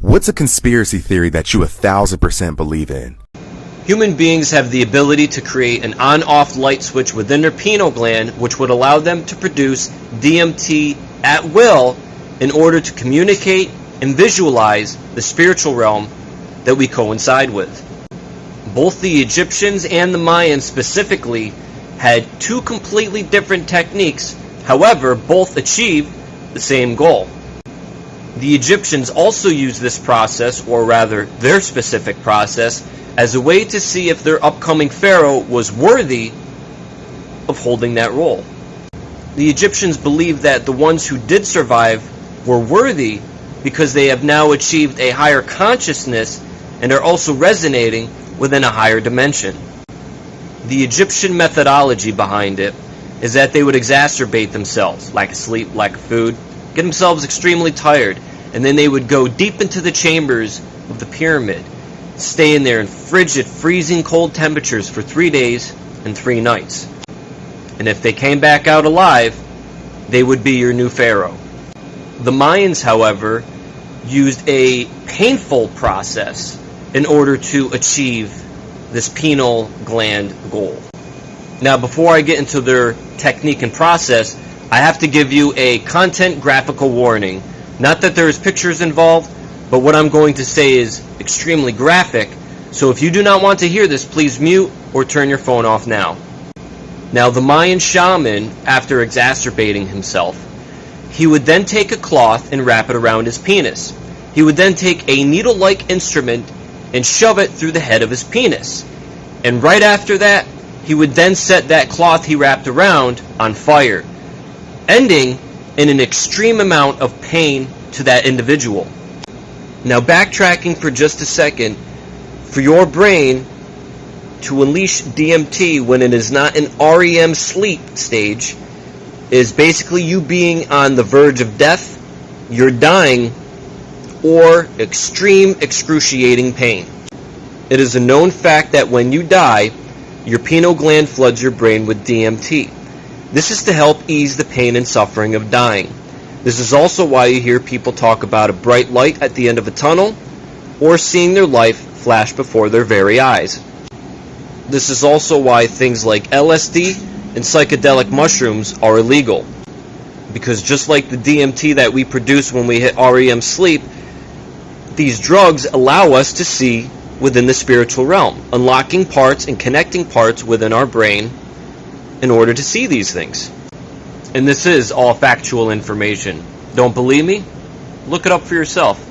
What's a conspiracy theory that you 1000% believe in? Human beings have the ability to create an on-off light switch within their pineal gland, which would allow them to produce DMT at will in order to communicate and visualize the spiritual realm that we coincide with. Both the Egyptians and the Mayans specifically had two completely different techniques, however, both achieved the same goal. The Egyptians also used this process, or rather their specific process, as a way to see if their upcoming pharaoh was worthy of holding that role. The Egyptians believed that the ones who did survive were worthy because they have now achieved a higher consciousness and are also resonating within a higher dimension. The Egyptian methodology behind it is that they would exacerbate themselves, lack of sleep, lack of food, get themselves extremely tired, and then they would go deep into the chambers of the pyramid, stay in there in frigid, freezing cold temperatures for 3 days and 3 nights. And if they came back out alive, they would be your new pharaoh. The Mayans, however, used a painful process in order to achieve this pineal gland goal. Now, before I get into their technique and process, I have to give you a content graphical warning. Not that there is pictures involved, but what I'm going to say is extremely graphic, so if you do not want to hear this, please mute or turn your phone off now. Now, the Mayan shaman, after exacerbating himself, he would then take a cloth and wrap it around his penis. He would then take a needle-like instrument and shove it through the head of his penis. And right after that, he would then set that cloth he wrapped around on fire, ending in an extreme amount of pain to that individual. Now, backtracking for just a second, for your brain to unleash DMT when it is not in REM sleep stage is basically you being on the verge of death, you're dying, or extreme excruciating pain. It is a known fact that when you die, your pineal gland floods your brain with DMT. This is to help ease the pain and suffering of dying. This is also why you hear people talk about a bright light at the end of a tunnel, or seeing their life flash before their very eyes. This is also why things like LSD and psychedelic mushrooms are illegal. Because just like the DMT that we produce when we hit REM sleep, these drugs allow us to see within the spiritual realm, unlocking parts and connecting parts within our brain in order to see these things. And this is all factual information. Don't believe me? Look it up for yourself.